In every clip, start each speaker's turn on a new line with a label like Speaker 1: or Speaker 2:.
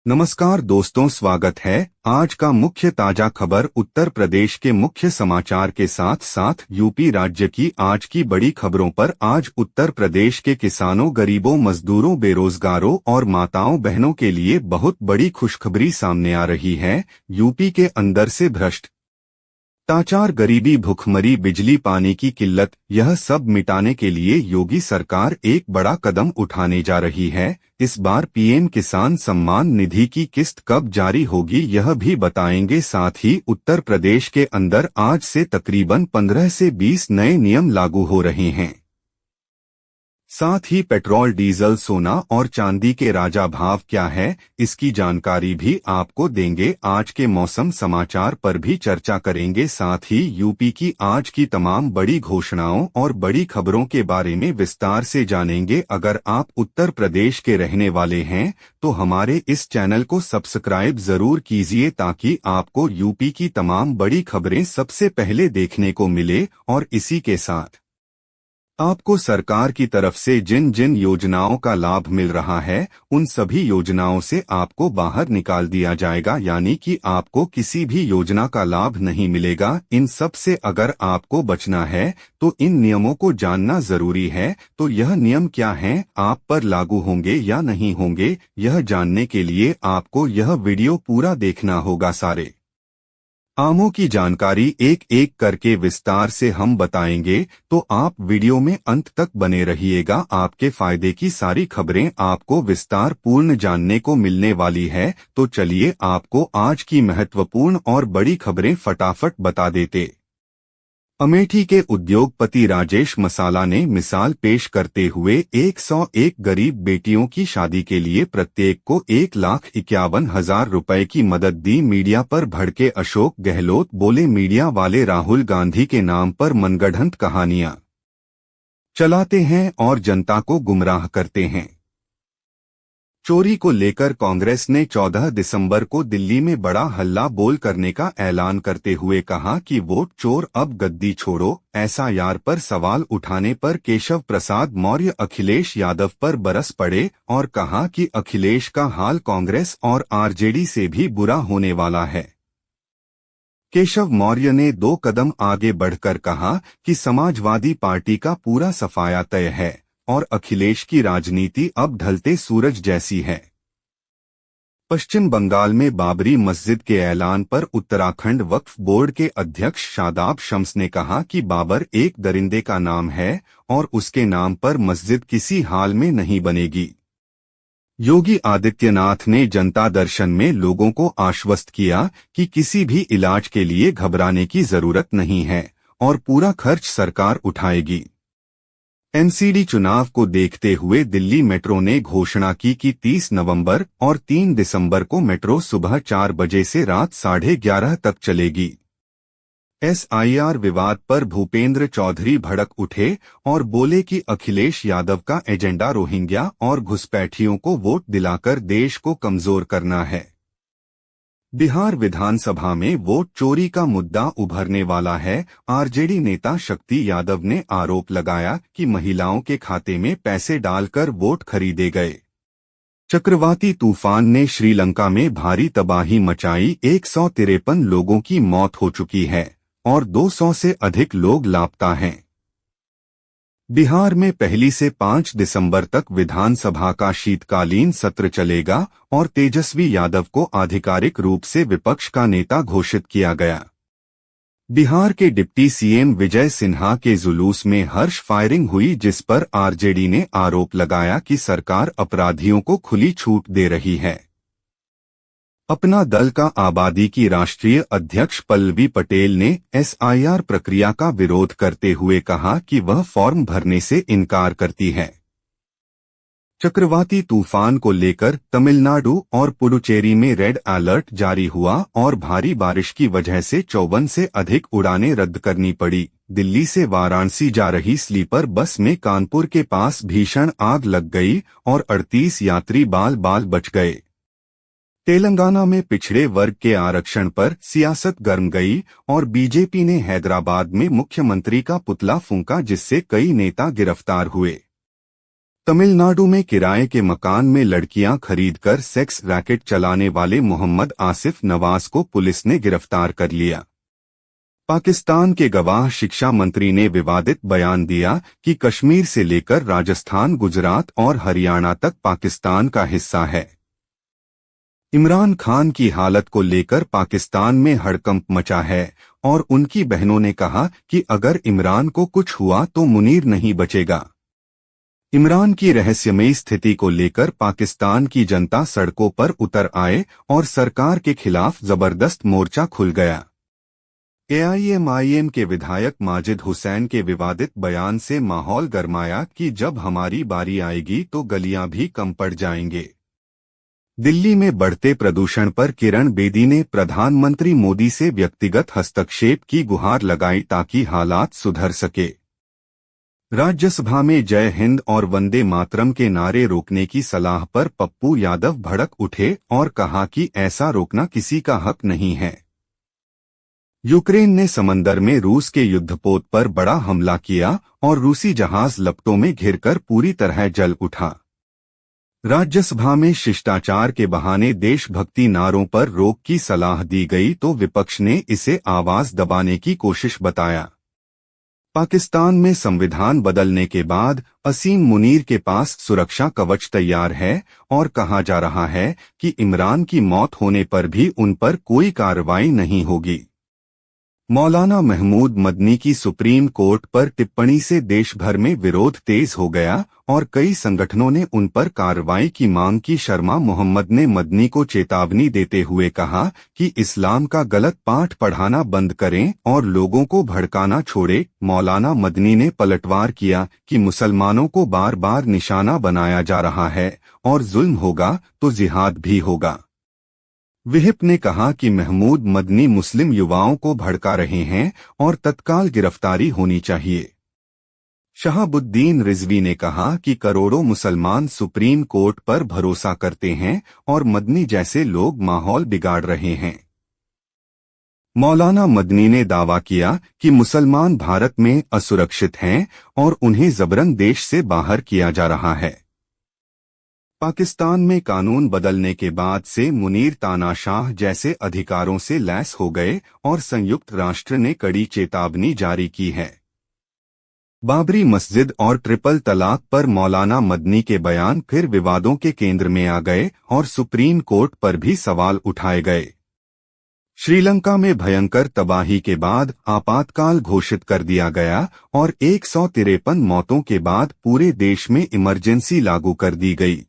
Speaker 1: नमस्कार दोस्तों, स्वागत है। आज का मुख्य ताजा खबर उत्तर प्रदेश के मुख्य समाचार के साथ साथ यूपी राज्य की आज की बड़ी खबरों पर। आज उत्तर प्रदेश के किसानों, गरीबों, मजदूरों, बेरोजगारों और माताओं बहनों के लिए बहुत बड़ी खुशखबरी सामने आ रही है। यूपी के अंदर से भ्रष्टाचार, गरीबी, भुखमरी, बिजली पानी की किल्लत, यह सब मिटाने के लिए योगी सरकार एक बड़ा कदम उठाने जा रही है। इस बार पीएम किसान सम्मान निधि की किस्त कब जारी होगी यह भी बताएंगे। साथ ही उत्तर प्रदेश के अंदर आज से तकरीबन 15 से 20 नए नियम लागू हो रहे हैं। साथ ही पेट्रोल, डीजल, सोना और चांदी के राजा भाव क्या है, इसकी जानकारी भी आपको देंगे। आज के मौसम समाचार पर भी चर्चा करेंगे। साथ ही यूपी की आज की तमाम बड़ी घोषणाओं और बड़ी खबरों के बारे में विस्तार से जानेंगे। अगर आप उत्तर प्रदेश के रहने वाले हैं तो हमारे इस चैनल को सब्सक्राइब जरूर कीजिए ताकि आपको यूपी की तमाम बड़ी खबरें सबसे पहले देखने को मिले। और इसी के साथ आपको सरकार की तरफ से जिन जिन योजनाओं का लाभ मिल रहा है उन सभी योजनाओं से आपको बाहर निकाल दिया जाएगा, यानी कि आपको किसी भी योजना का लाभ नहीं मिलेगा। इन सब से अगर आपको बचना है तो इन नियमों को जानना जरूरी है। तो यह नियम क्या हैं, आप पर लागू होंगे या नहीं होंगे, यह जानने के लिए आपको यह वीडियो पूरा देखना होगा। सारे आमों की जानकारी एक एक करके विस्तार से हम बताएंगे, तो आप वीडियो में अंत तक बने रहिएगा। आपके फायदे की सारी खबरें आपको विस्तार पूर्ण जानने को मिलने वाली है। तो चलिए आपको आज की महत्वपूर्ण और बड़ी खबरें फटाफट बता देते। अमेठी के उद्योगपति राजेश मसाला ने मिसाल पेश करते हुए 101 गरीब बेटियों की शादी के लिए प्रत्येक को 1,51,000 रुपए की मदद दी। मीडिया पर भड़के अशोक गहलोत बोले, मीडिया वाले राहुल गांधी के नाम पर मनगढ़ंत कहानियां चलाते हैं और जनता को गुमराह करते हैं। चोरी को लेकर कांग्रेस ने 14 दिसंबर को दिल्ली में बड़ा हल्ला बोल करने का ऐलान करते हुए कहा कि वोट चोर अब गद्दी छोड़ो। एसआईआर पर सवाल उठाने पर केशव प्रसाद मौर्य अखिलेश यादव पर बरस पड़े और कहा कि अखिलेश का हाल कांग्रेस और आरजेडी से भी बुरा होने वाला है। केशव मौर्य ने 2 कदम आगे बढ़कर कहा कि समाजवादी पार्टी का पूरा सफाया तय है और अखिलेश की राजनीति अब ढलते सूरज जैसी है। पश्चिम बंगाल में बाबरी मस्जिद के ऐलान पर उत्तराखंड वक्फ बोर्ड के अध्यक्ष शादाब शम्स ने कहा कि बाबर एक दरिंदे का नाम है और उसके नाम पर मस्जिद किसी हाल में नहीं बनेगी। योगी आदित्यनाथ ने जनता दर्शन में लोगों को आश्वस्त किया कि किसी भी इलाज के लिए घबराने की जरूरत नहीं है और पूरा खर्च सरकार उठाएगी। एमसीडी चुनाव को देखते हुए दिल्ली मेट्रो ने घोषणा की कि 30 नवंबर और 3 दिसंबर को मेट्रो सुबह 4 बजे से रात 11:30 तक चलेगी। एसआईआर विवाद पर भूपेंद्र चौधरी भड़क उठे और बोले कि अखिलेश यादव का एजेंडा रोहिंग्या और घुसपैठियों को वोट दिलाकर देश को कमजोर करना है। बिहार विधानसभा में वोट चोरी का मुद्दा उभरने वाला है। आरजेडी नेता शक्ति यादव ने आरोप लगाया कि महिलाओं के खाते में पैसे डालकर वोट खरीदे गए। चक्रवाती तूफान ने श्रीलंका में भारी तबाही मचाई। 153 लोगों की मौत हो चुकी है और 200 से अधिक लोग लापता हैं। बिहार में 1 से 5 दिसंबर तक विधानसभा का शीतकालीन सत्र चलेगा और तेजस्वी यादव को आधिकारिक रूप से विपक्ष का नेता घोषित किया गया। बिहार के डिप्टी सीएम विजय सिन्हा के जुलूस में हर्ष फायरिंग हुई, जिस पर आरजेडी ने आरोप लगाया कि सरकार अपराधियों को खुली छूट दे रही है। अपना दल का आबादी की राष्ट्रीय अध्यक्ष पल्लवी पटेल ने एसआईआर प्रक्रिया का विरोध करते हुए कहा कि वह फॉर्म भरने से इनकार करती है। चक्रवाती तूफान को लेकर तमिलनाडु और पुडुचेरी में रेड अलर्ट जारी हुआ और भारी बारिश की वजह से 54 से अधिक उड़ानें रद्द करनी पड़ी। दिल्ली से वाराणसी जा रही स्लीपर बस में कानपुर के पास भीषण आग लग गई और 38 यात्री बाल बाल बच गए। तेलंगाना में पिछड़े वर्ग के आरक्षण पर सियासत गर्म गई और बीजेपी ने हैदराबाद में मुख्यमंत्री का पुतला फूंका, जिससे कई नेता गिरफ्तार हुए। तमिलनाडु में किराए के मकान में लड़कियां खरीदकर सेक्स रैकेट चलाने वाले मोहम्मद आसिफ नवाज को पुलिस ने गिरफ्तार कर लिया। पाकिस्तान के गवाह शिक्षा मंत्री ने विवादित बयान दिया कि कश्मीर से लेकर राजस्थान, गुजरात और हरियाणा तक पाकिस्तान का हिस्सा है। इमरान खान की हालत को लेकर पाकिस्तान में हड़कंप मचा है और उनकी बहनों ने कहा कि अगर इमरान को कुछ हुआ तो मुनीर नहीं बचेगा। इमरान की रहस्यमयी स्थिति को लेकर पाकिस्तान की जनता सड़कों पर उतर आए और सरकार के खिलाफ जबरदस्त मोर्चा खुल गया। एआईएमआईएम के विधायक माजिद हुसैन के विवादित बयान से माहौल गरमाया कि जब हमारी बारी आएगी तो गलियां भी कम पड़ जाएंगे। दिल्ली में बढ़ते प्रदूषण पर किरण बेदी ने प्रधानमंत्री मोदी से व्यक्तिगत हस्तक्षेप की गुहार लगाई ताकि हालात सुधर सके। राज्यसभा में जय हिंद और वंदे मातरम के नारे रोकने की सलाह पर पप्पू यादव भड़क उठे और कहा कि ऐसा रोकना किसी का हक नहीं है। यूक्रेन ने समंदर में रूस के युद्धपोत पर बड़ा हमला किया और रूसी जहाज लपटों में घिरकर पूरी तरह जल उठा। राज्यसभा में शिष्टाचार के बहाने देशभक्ति नारों पर रोक की सलाह दी गई तो विपक्ष ने इसे आवाज दबाने की कोशिश बताया। पाकिस्तान में संविधान बदलने के बाद असीम मुनीर के पास सुरक्षा कवच तैयार है और कहा जा रहा है कि इमरान की मौत होने पर भी उन पर कोई कार्रवाई नहीं होगी। मौलाना महमूद मदनी की सुप्रीम कोर्ट पर टिप्पणी से देश भर में विरोध तेज हो गया और कई संगठनों ने उन पर कार्रवाई की मांग की। शर्मा मोहम्मद ने मदनी को चेतावनी देते हुए कहा कि इस्लाम का गलत पाठ पढ़ाना बंद करें और लोगों को भड़काना छोड़े। मौलाना मदनी ने पलटवार किया कि मुसलमानों को बार बार निशाना बनाया जा रहा है और जुल्म होगा तो जिहाद भी होगा। विहिप ने कहा कि महमूद मदनी मुस्लिम युवाओं को भड़का रहे हैं और तत्काल गिरफ्तारी होनी चाहिए। शहाबुद्दीन रिजवी ने कहा कि करोड़ों मुसलमान सुप्रीम कोर्ट पर भरोसा करते हैं और मदनी जैसे लोग माहौल बिगाड़ रहे हैं। मौलाना मदनी ने दावा किया कि मुसलमान भारत में असुरक्षित हैं और उन्हें जबरन देश से बाहर किया जा रहा है। पाकिस्तान में कानून बदलने के बाद से मुनीर तानाशाह जैसे अधिकारों से लैस हो गए और संयुक्त राष्ट्र ने कड़ी चेतावनी जारी की है। बाबरी मस्जिद और ट्रिपल तलाक पर मौलाना मदनी के बयान फिर विवादों के केंद्र में आ गए और सुप्रीम कोर्ट पर भी सवाल उठाए गए। श्रीलंका में भयंकर तबाही के बाद आपातकाल घोषित कर दिया गया और 153 मौतों के बाद पूरे देश में इमरजेंसी लागू कर दी गई।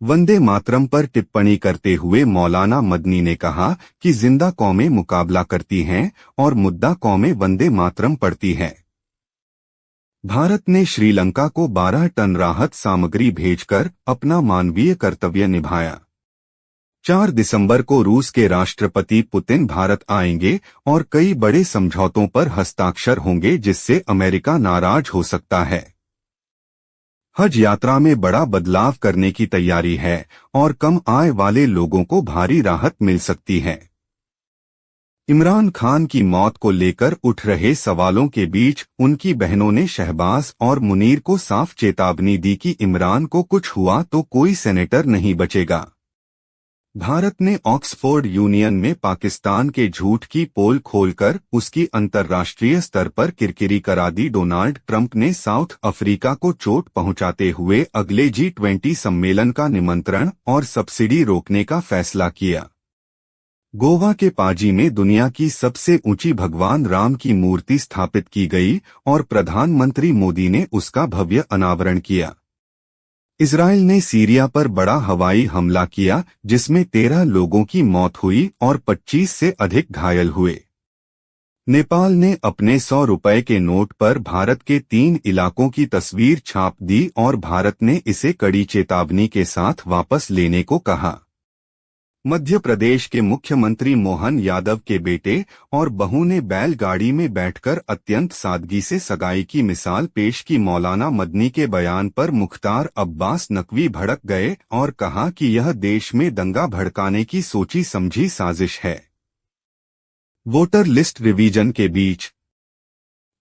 Speaker 1: वंदे मातरम पर टिप्पणी करते हुए मौलाना मदनी ने कहा कि जिंदा कौमें मुकाबला करती हैं और मुद्दा कौमें वंदे मातरम पढ़ती हैं। भारत ने श्रीलंका को 12 टन राहत सामग्री भेजकर अपना मानवीय कर्तव्य निभाया। 4 दिसंबर को रूस के राष्ट्रपति पुतिन भारत आएंगे और कई बड़े समझौतों पर हस्ताक्षर होंगे जिससे अमेरिका नाराज हो सकता है। हज यात्रा में बड़ा बदलाव करने की तैयारी है और कम आय वाले लोगों को भारी राहत मिल सकती है। इमरान खान की मौत को लेकर उठ रहे सवालों के बीच उनकी बहनों ने शहबाज और मुनीर को साफ चेतावनी दी कि इमरान को कुछ हुआ तो कोई सेनेटर नहीं बचेगा। भारत ने ऑक्सफोर्ड यूनियन में पाकिस्तान के झूठ की पोल खोलकर उसकी अंतर्राष्ट्रीय स्तर पर किरकिरी करा दी। डोनाल्ड ट्रंप ने साउथ अफ्रीका को चोट पहुंचाते हुए अगले G20 सम्मेलन का निमंत्रण और सब्सिडी रोकने का फैसला किया। गोवा के पाजी में दुनिया की सबसे ऊंची भगवान राम की मूर्ति स्थापित की गई और प्रधानमंत्री मोदी ने उसका भव्य अनावरण किया। इजराइल ने सीरिया पर बड़ा हवाई हमला किया जिसमें 13 लोगों की मौत हुई और 25 से अधिक घायल हुए। नेपाल ने अपने 100 रुपए के नोट पर भारत के 3 इलाकों की तस्वीर छाप दी और भारत ने इसे कड़ी चेतावनी के साथ वापस लेने को कहा। मध्य प्रदेश के मुख्यमंत्री मोहन यादव के बेटे और बहू ने बैलगाड़ी में बैठकर अत्यंत सादगी से सगाई की मिसाल पेश की। मौलाना मदनी के बयान पर मुख्तार अब्बास नकवी भड़क गए और कहा कि यह देश में दंगा भड़काने की सोची समझी साजिश है। वोटर लिस्ट रिवीजन के बीच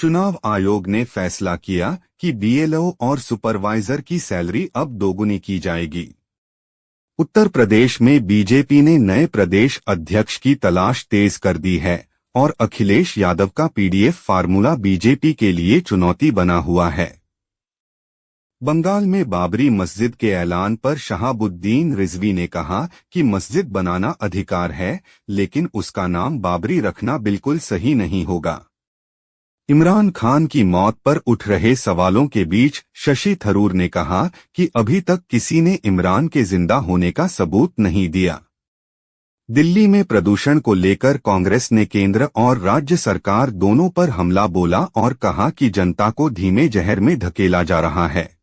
Speaker 1: चुनाव आयोग ने फैसला किया कि बीएलओ और सुपरवाइजर की सैलरी अब दोगुनी की जाएगी। उत्तर प्रदेश में बीजेपी ने नए प्रदेश अध्यक्ष की तलाश तेज कर दी है और अखिलेश यादव का पीडीएफ फार्मूला बीजेपी के लिए चुनौती बना हुआ है। बंगाल में बाबरी मस्जिद के ऐलान पर शहाबुद्दीन रिजवी ने कहा कि मस्जिद बनाना अधिकार है, लेकिन उसका नाम बाबरी रखना बिल्कुल सही नहीं होगा। इमरान खान की मौत पर उठ रहे सवालों के बीच शशि थरूर ने कहा कि अभी तक किसी ने इमरान के जिंदा होने का सबूत नहीं दिया। दिल्ली में प्रदूषण को लेकर कांग्रेस ने केंद्र और राज्य सरकार दोनों पर हमला बोला और कहा कि जनता को धीमे जहर में धकेला जा रहा है।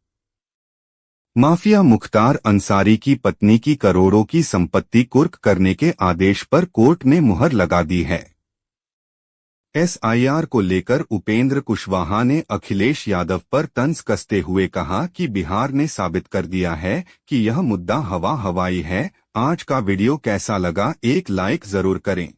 Speaker 1: माफिया मुख्तार अंसारी की पत्नी की करोड़ों की संपत्ति कुर्क करने के आदेश पर कोर्ट ने मुहर लगा दी है। एसआईआर को लेकर उपेंद्र कुशवाहा ने अखिलेश यादव पर तंज कसते हुए कहा कि बिहार ने साबित कर दिया है कि यह मुद्दा हवा हवाई है। आज का वीडियो कैसा लगा, एक लाइक जरूर करें।